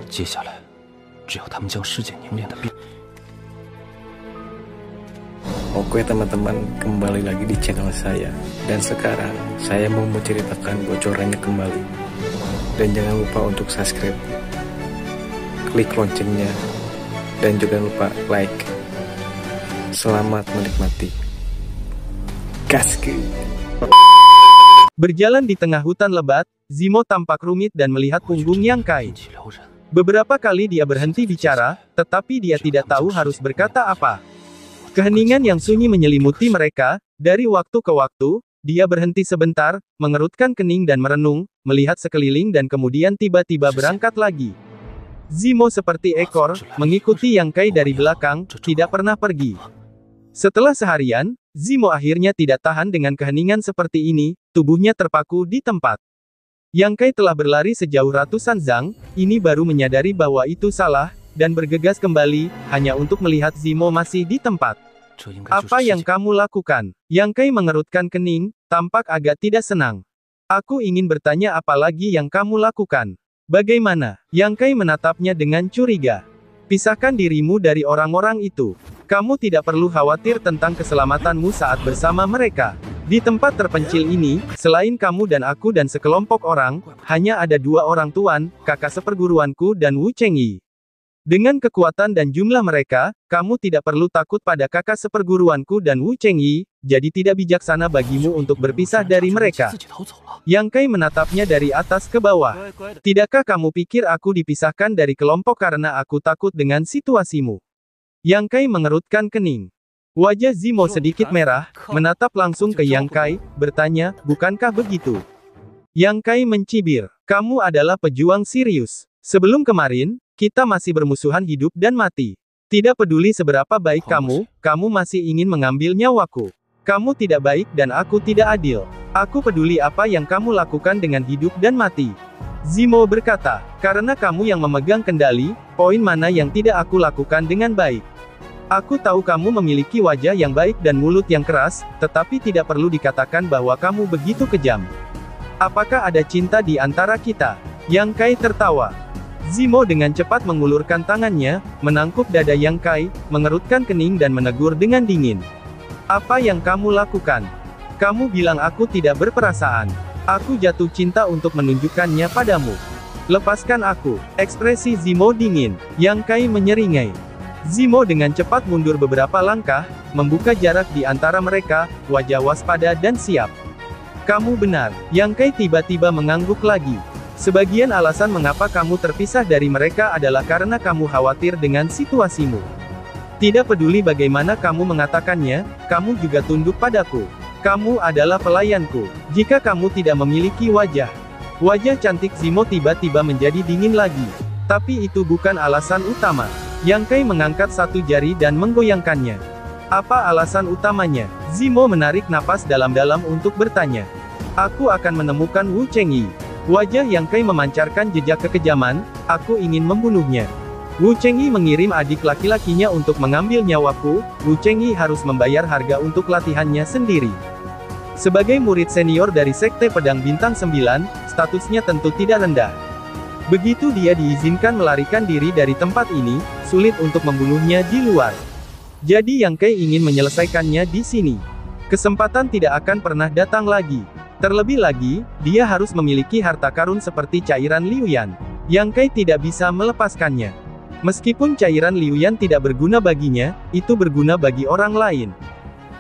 接下来，只要他们将尸检凝练的变。Oke teman-teman, kembali lagi di channel saya. Dan sekarang saya mau menceritakan bocorannya kembali. Dan jangan lupa untuk subscribe, klik loncengnya, dan juga lupa like. Selamat menikmati. Gaskeun. Berjalan di tengah hutan lebat, Zimo tampak rumit dan melihat punggung Yang Kai. Beberapa kali dia berhenti bicara, tetapi dia tidak tahu harus berkata apa. Keheningan yang sunyi menyelimuti mereka. Dari waktu ke waktu, dia berhenti sebentar, mengerutkan kening dan merenung, melihat sekeliling dan kemudian tiba-tiba berangkat lagi. Zimo seperti ekor, mengikuti Yang Kai dari belakang, tidak pernah pergi. Setelah seharian, Zimo akhirnya tidak tahan dengan keheningan seperti ini, tubuhnya terpaku di tempat. Yang Kai telah berlari sejauh ratusan zang, ini baru menyadari bahwa itu salah, dan bergegas kembali, hanya untuk melihat Zimo masih di tempat. Apa yang kamu lakukan? Yang Kai mengerutkan kening, tampak agak tidak senang. Aku ingin bertanya apa lagi yang kamu lakukan. Bagaimana? Yang Kai menatapnya dengan curiga. Pisahkan dirimu dari orang-orang itu. Kamu tidak perlu khawatir tentang keselamatanmu saat bersama mereka. Di tempat terpencil ini, selain kamu dan aku dan sekelompok orang, hanya ada dua orang tuan, kakak seperguruanku dan Wu Chengyi. Dengan kekuatan dan jumlah mereka, kamu tidak perlu takut pada kakak seperguruanku dan Wu Chengyi, jadi tidak bijaksana bagimu untuk berpisah dari mereka. Yang Kai menatapnya dari atas ke bawah. Tidakkah kamu pikir aku dipisahkan dari kelompok karena aku takut dengan situasimu? Yang Kai mengerutkan kening. Wajah Zimo sedikit merah, menatap langsung ke Yang Kai, bertanya, bukankah begitu? Yang Kai mencibir, kamu adalah pejuang serius. Sebelum kemarin, kita masih bermusuhan hidup dan mati. Tidak peduli seberapa baik kamu, kamu masih ingin mengambil nyawaku. Kamu tidak baik dan aku tidak adil. Aku peduli apa yang kamu lakukan dengan hidup dan mati. Zimo berkata, karena kamu yang memegang kendali, poin mana yang tidak aku lakukan dengan baik. Aku tahu kamu memiliki wajah yang baik dan mulut yang keras, tetapi tidak perlu dikatakan bahwa kamu begitu kejam. Apakah ada cinta di antara kita? Yang Kai tertawa. Zimo dengan cepat mengulurkan tangannya, menangkup dada Yang Kai, mengerutkan kening dan menegur dengan dingin. Apa yang kamu lakukan? Kamu bilang aku tidak berperasaan. Aku jatuh cinta untuk menunjukkannya padamu. Lepaskan aku. Ekspresi Zimo dingin. Yang Kai menyeringai. Zimo dengan cepat mundur beberapa langkah, membuka jarak di antara mereka, wajah waspada dan siap. Kamu benar. Yang Kai tiba-tiba mengangguk lagi. Sebagian alasan mengapa kamu terpisah dari mereka adalah karena kamu khawatir dengan situasimu. Tidak peduli bagaimana kamu mengatakannya, kamu juga tunduk padaku. Kamu adalah pelayanku. Jika kamu tidak memiliki wajah. Wajah cantik Zimo tiba-tiba menjadi dingin lagi. Tapi itu bukan alasan utama. Yang Kai mengangkat satu jari dan menggoyangkannya. Apa alasan utamanya? Zimo menarik napas dalam-dalam untuk bertanya. Aku akan menemukan Wu Chengyi. Wajah Yang Kai memancarkan jejak kekejaman, aku ingin membunuhnya. Wu Chengyi mengirim adik laki-lakinya untuk mengambil nyawaku, Wu Chengyi harus membayar harga untuk latihannya sendiri. Sebagai murid senior dari Sekte Pedang Bintang 9, statusnya tentu tidak rendah. Begitu dia diizinkan melarikan diri dari tempat ini, sulit untuk membunuhnya di luar. Jadi Yang Kai ingin menyelesaikannya di sini. Kesempatan tidak akan pernah datang lagi. Terlebih lagi, dia harus memiliki harta karun seperti cairan Liuyan. Yang Kai tidak bisa melepaskannya. Meskipun cairan Liuyan tidak berguna baginya, itu berguna bagi orang lain.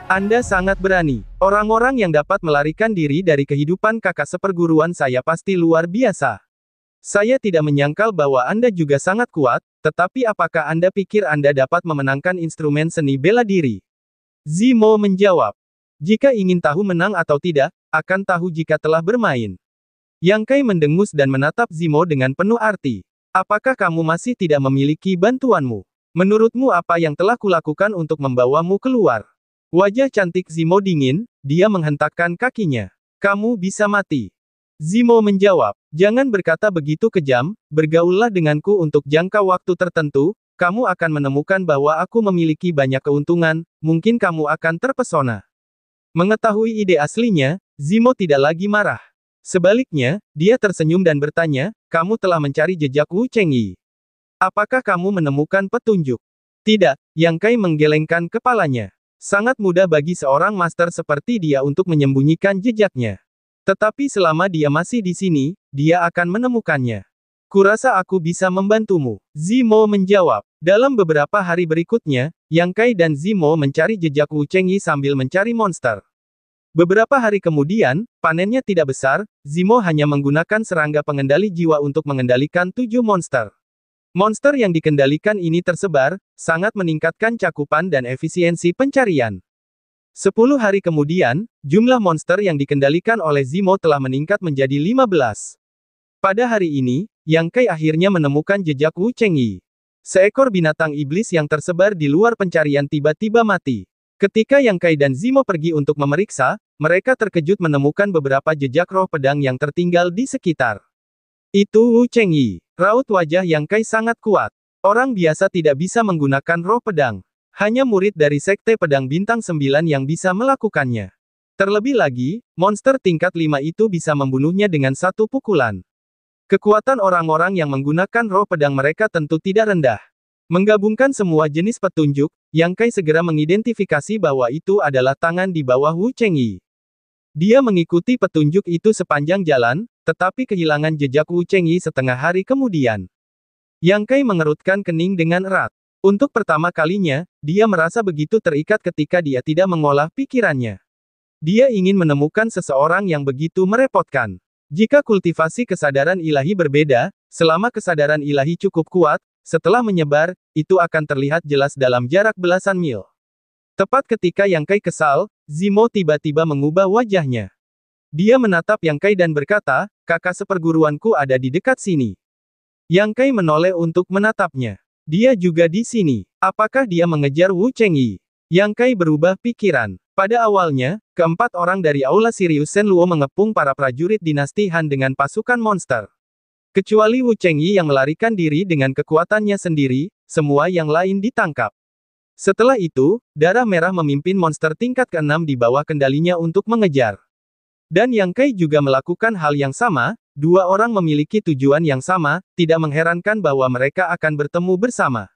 Anda sangat berani. Orang-orang yang dapat melarikan diri dari kehidupan kakak seperguruan saya pasti luar biasa. Saya tidak menyangkal bahwa Anda juga sangat kuat, tetapi apakah Anda pikir Anda dapat memenangkan instrumen seni bela diri? Zimo menjawab. Jika ingin tahu menang atau tidak, akan tahu jika telah bermain. Yang Kai mendengus dan menatap Zimo dengan penuh arti. Apakah kamu masih tidak memiliki bantuanmu? Menurutmu apa yang telah kulakukan untuk membawamu keluar? Wajah cantik Zimo dingin, dia menghentakkan kakinya. Kamu bisa mati. Zimo menjawab, jangan berkata begitu kejam, bergaullah denganku untuk jangka waktu tertentu, kamu akan menemukan bahwa aku memiliki banyak keuntungan, mungkin kamu akan terpesona. Mengetahui ide aslinya, Zimo tidak lagi marah. Sebaliknya, dia tersenyum dan bertanya, kamu telah mencari jejak Wu Chengyi. Apakah kamu menemukan petunjuk? Tidak, Yang Kai menggelengkan kepalanya. Sangat mudah bagi seorang master seperti dia untuk menyembunyikan jejaknya. Tetapi selama dia masih di sini, dia akan menemukannya. Kurasa aku bisa membantumu. Zimo menjawab. Dalam beberapa hari berikutnya, Yang Kai dan Zimo mencari jejak Wu Chengyi sambil mencari monster. Beberapa hari kemudian, panennya tidak besar, Zimo hanya menggunakan serangga pengendali jiwa untuk mengendalikan 7 monster. Monster yang dikendalikan ini tersebar, sangat meningkatkan cakupan dan efisiensi pencarian. 10 hari kemudian, jumlah monster yang dikendalikan oleh Zimo telah meningkat menjadi 15. Pada hari ini, Yang Kai akhirnya menemukan jejak Wu Chengyi. Seekor binatang iblis yang tersebar di luar pencarian tiba-tiba mati. Ketika Yang Kai dan Zimo pergi untuk memeriksa, mereka terkejut menemukan beberapa jejak roh pedang yang tertinggal di sekitar. Itu Wu Chengyi. Raut wajah Yang Kai sangat kuat. Orang biasa tidak bisa menggunakan roh pedang. Hanya murid dari Sekte Pedang Bintang 9 yang bisa melakukannya. Terlebih lagi, monster tingkat 5 itu bisa membunuhnya dengan satu pukulan. Kekuatan orang-orang yang menggunakan roh pedang mereka tentu tidak rendah. Menggabungkan semua jenis petunjuk, Yang Kai segera mengidentifikasi bahwa itu adalah tangan di bawah Wu Chengyi. Dia mengikuti petunjuk itu sepanjang jalan, tetapi kehilangan jejak Wu Chengyi setengah hari kemudian. Yang Kai mengerutkan kening dengan erat. Untuk pertama kalinya, dia merasa begitu terikat ketika dia tidak mengolah pikirannya. Dia ingin menemukan seseorang yang begitu merepotkan. Jika kultivasi kesadaran ilahi berbeda, selama kesadaran ilahi cukup kuat, setelah menyebar, itu akan terlihat jelas dalam jarak belasan mil. Tepat ketika Yang Kai kesal, Zimo tiba-tiba mengubah wajahnya. Dia menatap Yang Kai dan berkata, kakak seperguruanku ada di dekat sini. Yang Kai menoleh untuk menatapnya. Dia juga di sini. Apakah dia mengejar Wu Chengyi? Yang Kai berubah pikiran. Pada awalnya, keempat orang dari Aula Sirius Senluo mengepung para prajurit dinasti Han dengan pasukan monster. Kecuali Wu Chengyi yang melarikan diri dengan kekuatannya sendiri, semua yang lain ditangkap. Setelah itu, Darah Merah memimpin monster tingkat ke-6 di bawah kendalinya untuk mengejar. Dan Yang Kai juga melakukan hal yang sama, dua orang memiliki tujuan yang sama, tidak mengherankan bahwa mereka akan bertemu bersama.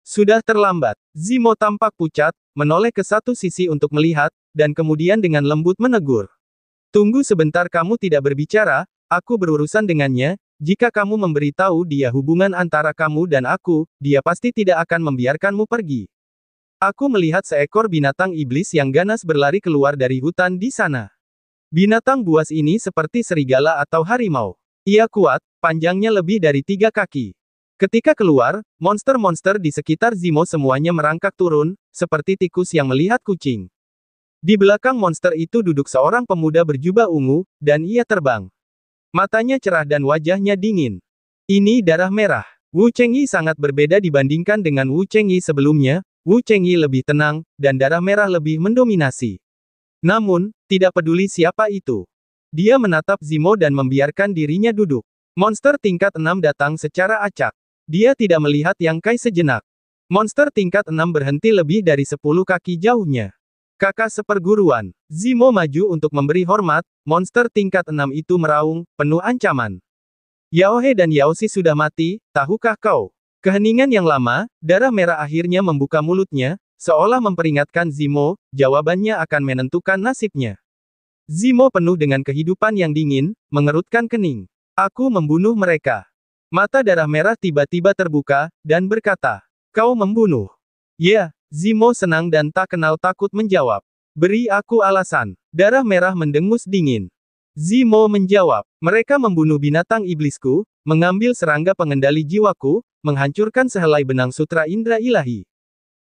Sudah terlambat, Zimo tampak pucat, menoleh ke satu sisi untuk melihat, dan kemudian dengan lembut menegur. Tunggu sebentar, kamu tidak berbicara, aku berurusan dengannya, jika kamu memberitahu dia hubungan antara kamu dan aku, dia pasti tidak akan membiarkanmu pergi. Aku melihat seekor binatang iblis yang ganas berlari keluar dari hutan di sana. Binatang buas ini seperti serigala atau harimau. Ia kuat, panjangnya lebih dari 3 kaki. Ketika keluar, monster-monster di sekitar Zimo semuanya merangkak turun, seperti tikus yang melihat kucing. Di belakang monster itu duduk seorang pemuda berjubah ungu, dan ia terbang. Matanya cerah dan wajahnya dingin. Ini Darah Merah. Wu Chengyi sangat berbeda dibandingkan dengan Wu Chengyi sebelumnya. Wu Chengyi lebih tenang, dan Darah Merah lebih mendominasi. Namun, tidak peduli siapa itu. Dia menatap Zimo dan membiarkan dirinya duduk. Monster tingkat 6 datang secara acak. Dia tidak melihat Yang Kai sejenak. Monster tingkat 6 berhenti lebih dari 10 kaki jauhnya. Kakak seperguruan. Zimo maju untuk memberi hormat, monster tingkat 6 itu meraung, penuh ancaman. Yaohe dan Yaoshi sudah mati, tahukah kau? Keheningan yang lama, Darah Merah akhirnya membuka mulutnya, seolah memperingatkan Zimo, jawabannya akan menentukan nasibnya. Zimo penuh dengan kehidupan yang dingin, mengerutkan kening. Aku membunuh mereka. Mata Darah Merah tiba-tiba terbuka, dan berkata, kau membunuh. Ya, Zimo senang dan tak kenal takut menjawab. Beri aku alasan. Darah Merah mendengus dingin. Zimo menjawab, mereka membunuh binatang iblisku, mengambil serangga pengendali jiwaku, menghancurkan sehelai benang sutra indra ilahi.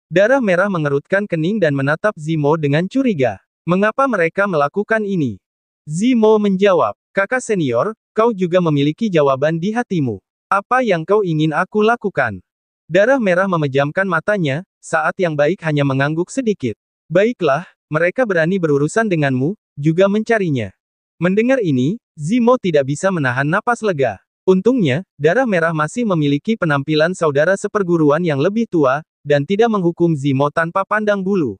Darah Merah mengerutkan kening dan menatap Zimo dengan curiga. Mengapa mereka melakukan ini? Zimo menjawab, kakak senior, kau juga memiliki jawaban di hatimu. Apa yang kau ingin aku lakukan? Darah Merah memejamkan matanya, saat yang baik hanya mengangguk sedikit. Baiklah, mereka berani berurusan denganmu, juga mencarinya. Mendengar ini, Zimo tidak bisa menahan napas lega. Untungnya, Darah Merah masih memiliki penampilan saudara seperguruan yang lebih tua, dan tidak menghukum Zimo tanpa pandang bulu.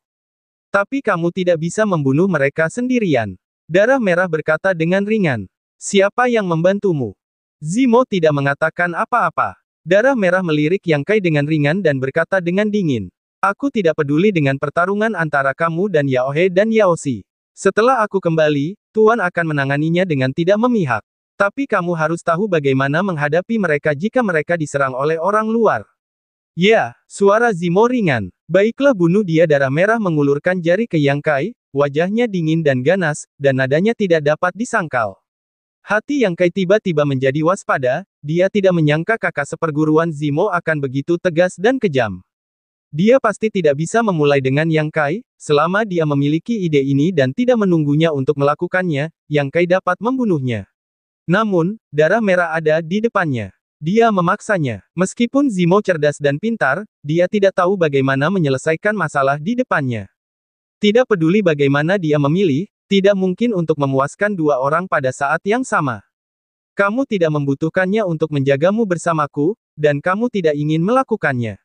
Tapi kamu tidak bisa membunuh mereka sendirian. Darah Merah berkata dengan ringan. Siapa yang membantumu? Zimo tidak mengatakan apa-apa. Darah merah melirik Yang Kai dengan ringan dan berkata dengan dingin. Aku tidak peduli dengan pertarungan antara kamu dan Yao He dan Yao Xi. Setelah aku kembali, Tuan akan menanganinya dengan tidak memihak. Tapi kamu harus tahu bagaimana menghadapi mereka jika mereka diserang oleh orang luar. Ya, suara Zimo ringan. Baiklah, bunuh dia. Darah merah mengulurkan jari ke Yang Kai, wajahnya dingin dan ganas, dan nadanya tidak dapat disangkal. Hati Yang Kai tiba-tiba menjadi waspada, dia tidak menyangka kakak seperguruan Zimo akan begitu tegas dan kejam. Dia pasti tidak bisa memulai dengan Yang Kai, selama dia memiliki ide ini dan tidak menunggunya untuk melakukannya, Yang Kai dapat membunuhnya. Namun, darah merah ada di depannya. Dia memaksanya. Meskipun Zimo cerdas dan pintar, dia tidak tahu bagaimana menyelesaikan masalah di depannya. Tidak peduli bagaimana dia memilih, tidak mungkin untuk memuaskan dua orang pada saat yang sama. Kamu tidak membutuhkannya untuk menjagamu bersamaku, dan kamu tidak ingin melakukannya.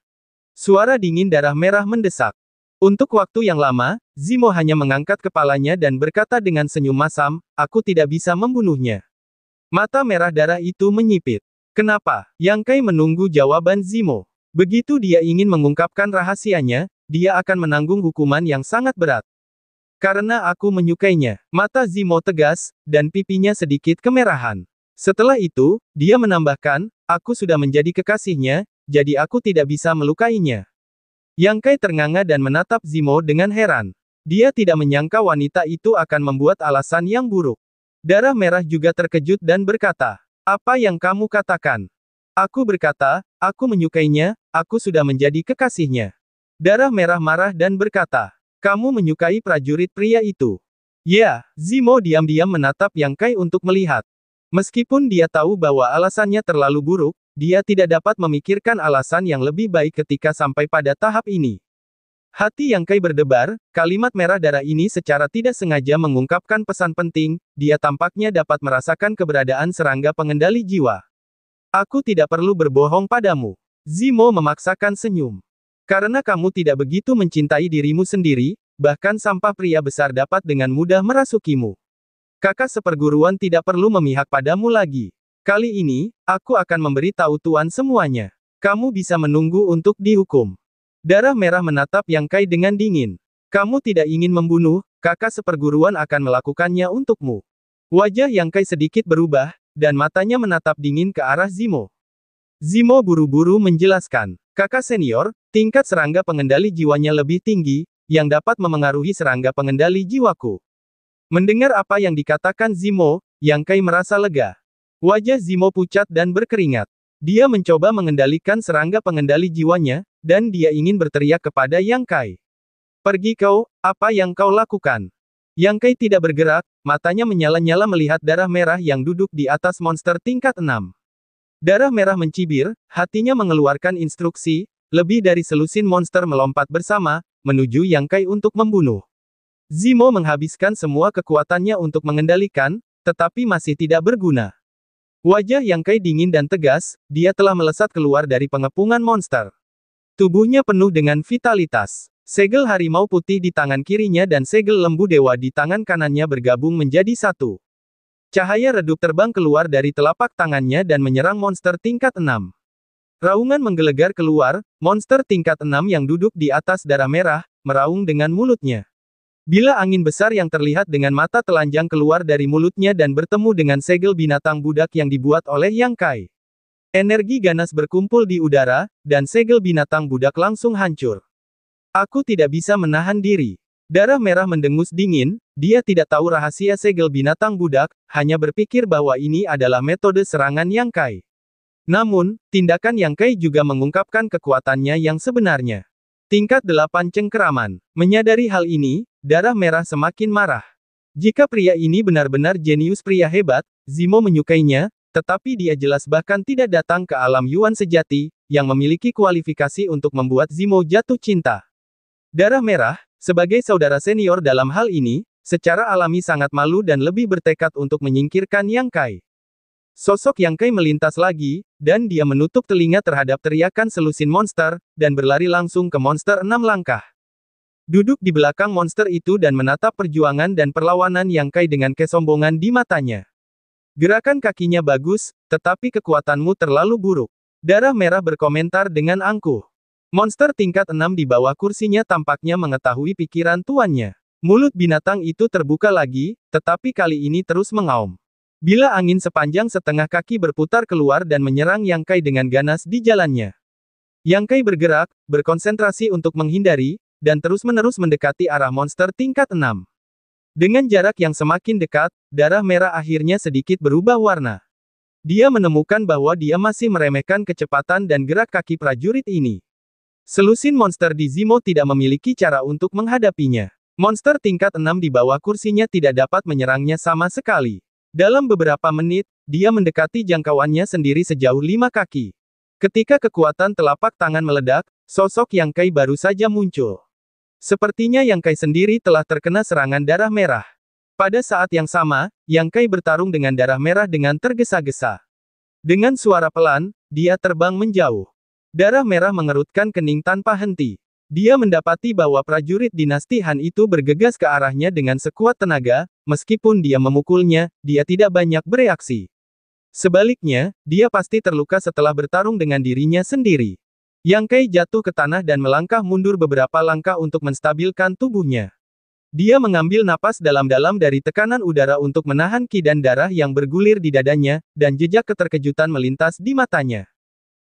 Suara dingin darah merah mendesak. Untuk waktu yang lama, Zimo hanya mengangkat kepalanya dan berkata dengan senyum masam, aku tidak bisa membunuhnya. Mata merah darah itu menyipit. Kenapa? Yang Kai menunggu jawaban Zimo. Begitu dia ingin mengungkapkan rahasianya, dia akan menanggung hukuman yang sangat berat. Karena aku menyukainya. Mata Zimo tegas, dan pipinya sedikit kemerahan. Setelah itu, dia menambahkan, aku sudah menjadi kekasihnya, jadi aku tidak bisa melukainya. Yang Kai ternganga dan menatap Zimo dengan heran. Dia tidak menyangka wanita itu akan membuat alasan yang buruk. Darah merah juga terkejut dan berkata, apa yang kamu katakan? Aku berkata, aku menyukainya, aku sudah menjadi kekasihnya. Darah merah marah dan berkata, kamu menyukai prajurit pria itu. Ya, Zimo diam-diam menatap Yang Kai untuk melihat. Meskipun dia tahu bahwa alasannya terlalu buruk, dia tidak dapat memikirkan alasan yang lebih baik ketika sampai pada tahap ini. Hati Yang Kai berdebar, kalimat merah darah ini secara tidak sengaja mengungkapkan pesan penting, dia tampaknya dapat merasakan keberadaan serangga pengendali jiwa. Aku tidak perlu berbohong padamu. Zimo memaksakan senyum. Karena kamu tidak begitu mencintai dirimu sendiri, bahkan sampah pria besar dapat dengan mudah merasukimu. Kakak seperguruan tidak perlu memihak padamu lagi. Kali ini, aku akan memberi tahu Tuan semuanya. Kamu bisa menunggu untuk dihukum. Darah merah menatap Yang Kai dengan dingin. Kamu tidak ingin membunuh, kakak seperguruan akan melakukannya untukmu. Wajah Yang Kai sedikit berubah, dan matanya menatap dingin ke arah Zimo. Zimo buru-buru menjelaskan, kakak senior, tingkat serangga pengendali jiwanya lebih tinggi, yang dapat memengaruhi serangga pengendali jiwaku. Mendengar apa yang dikatakan Zimo, Yang Kai merasa lega. Wajah Zimo pucat dan berkeringat. Dia mencoba mengendalikan serangga pengendali jiwanya, dan dia ingin berteriak kepada Yang Kai. Pergi kau, apa yang kau lakukan? Yang Kai tidak bergerak, matanya menyala-nyala melihat darah merah yang duduk di atas monster tingkat 6. Darah merah mencibir, hatinya mengeluarkan instruksi, lebih dari selusin monster melompat bersama, menuju Yang Kai untuk membunuh. Zimo menghabiskan semua kekuatannya untuk mengendalikan, tetapi masih tidak berguna. Wajah Yang Kai dingin dan tegas, dia telah melesat keluar dari pengepungan monster. Tubuhnya penuh dengan vitalitas. Segel harimau putih di tangan kirinya dan segel lembu dewa di tangan kanannya bergabung menjadi satu. Cahaya redup terbang keluar dari telapak tangannya dan menyerang monster tingkat 6. Raungan menggelegar keluar, monster tingkat 6 yang duduk di atas darah merah, meraung dengan mulutnya. Bila angin besar yang terlihat dengan mata telanjang keluar dari mulutnya dan bertemu dengan segel binatang budak yang dibuat oleh Yang Kai. Energi ganas berkumpul di udara, dan segel binatang budak langsung hancur. Aku tidak bisa menahan diri. Darah merah mendengus dingin, dia tidak tahu rahasia segel binatang budak, hanya berpikir bahwa ini adalah metode serangan Yang Kai. Namun, tindakan Yang Kai juga mengungkapkan kekuatannya yang sebenarnya. Tingkat 8 cengkeraman. Menyadari hal ini, darah merah semakin marah. Jika pria ini benar-benar jenius pria hebat, Zimo menyukainya, tetapi dia jelas bahkan tidak datang ke alam Yuan sejati, yang memiliki kualifikasi untuk membuat Zimo jatuh cinta. Darah merah, sebagai saudara senior dalam hal ini, secara alami sangat malu dan lebih bertekad untuk menyingkirkan Yang Kai. Sosok Yang Kai melintas lagi, dan dia menutup telinga terhadap teriakan selusin monster, dan berlari langsung ke monster 6 langkah. Duduk di belakang monster itu dan menatap perjuangan dan perlawanan Yang Kai dengan kesombongan di matanya. Gerakan kakinya bagus, tetapi kekuatanmu terlalu buruk. Darah Merah berkomentar dengan angkuh. Monster tingkat 6 di bawah kursinya tampaknya mengetahui pikiran tuannya. Mulut binatang itu terbuka lagi, tetapi kali ini terus mengaum. Bila angin sepanjang setengah kaki berputar keluar dan menyerang Yang Kai dengan ganas di jalannya. Yang Kai bergerak, berkonsentrasi untuk menghindari, dan terus-menerus mendekati arah monster tingkat 6. Dengan jarak yang semakin dekat, darah merah akhirnya sedikit berubah warna. Dia menemukan bahwa dia masih meremehkan kecepatan dan gerak kaki prajurit ini. Selusin monster di Zimo tidak memiliki cara untuk menghadapinya. Monster tingkat 6 di bawah kursinya tidak dapat menyerangnya sama sekali. Dalam beberapa menit, dia mendekati jangkauannya sendiri sejauh 5 kaki. Ketika kekuatan telapak tangan meledak, sosok Yang Kai baru saja muncul. Sepertinya Yang Kai sendiri telah terkena serangan darah merah. Pada saat yang sama, Yang Kai bertarung dengan darah merah dengan tergesa-gesa. Dengan suara pelan, dia terbang menjauh. Darah merah mengerutkan kening tanpa henti. Dia mendapati bahwa prajurit dinasti Han itu bergegas ke arahnya dengan sekuat tenaga, meskipun dia memukulnya, dia tidak banyak bereaksi. Sebaliknya, dia pasti terluka setelah bertarung dengan dirinya sendiri. Yang Kai jatuh ke tanah dan melangkah mundur beberapa langkah untuk menstabilkan tubuhnya. Dia mengambil napas dalam-dalam dari tekanan udara untuk menahan ki dan darah yang bergulir di dadanya, dan jejak keterkejutan melintas di matanya.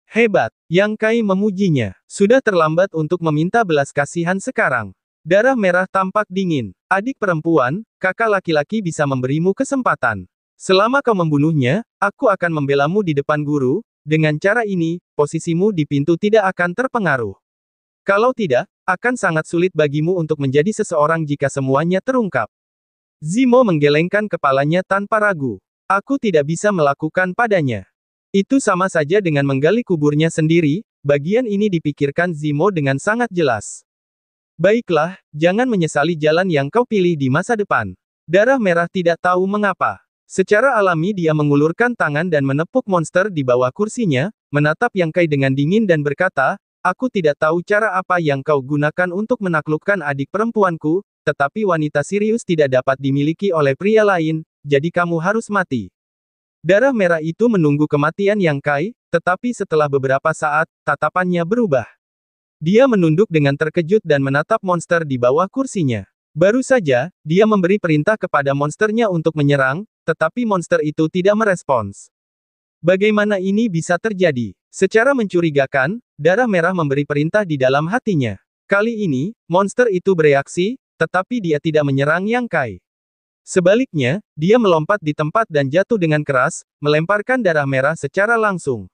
Hebat, Yang Kai memujinya. Sudah terlambat untuk meminta belas kasihan sekarang. Darah merah tampak dingin. Adik perempuan, kakak laki-laki bisa memberimu kesempatan. Selama kau membunuhnya, aku akan membelamu di depan guru. Dengan cara ini, posisimu di pintu tidak akan terpengaruh. Kalau tidak, akan sangat sulit bagimu untuk menjadi seseorang jika semuanya terungkap. Zimo menggelengkan kepalanya tanpa ragu. Aku tidak bisa melakukan padanya. Itu sama saja dengan menggali kuburnya sendiri, bagian ini dipikirkan Zimo dengan sangat jelas. Baiklah, jangan menyesali jalan yang kau pilih di masa depan. Darah merah tidak tahu mengapa. Secara alami dia mengulurkan tangan dan menepuk monster di bawah kursinya, menatap Yang Kai dengan dingin dan berkata, aku tidak tahu cara apa yang kau gunakan untuk menaklukkan adik perempuanku, tetapi wanita Sirius tidak dapat dimiliki oleh pria lain, jadi kamu harus mati. Darah merah itu menunggu kematian Yang Kai, tetapi setelah beberapa saat, tatapannya berubah. Dia menunduk dengan terkejut dan menatap monster di bawah kursinya. Baru saja, dia memberi perintah kepada monsternya untuk menyerang, tetapi monster itu tidak merespons. Bagaimana ini bisa terjadi? Secara mencurigakan, darah merah memberi perintah di dalam hatinya. Kali ini, monster itu bereaksi, tetapi dia tidak menyerang Yang Kai. Sebaliknya, dia melompat di tempat dan jatuh dengan keras, melemparkan darah merah secara langsung.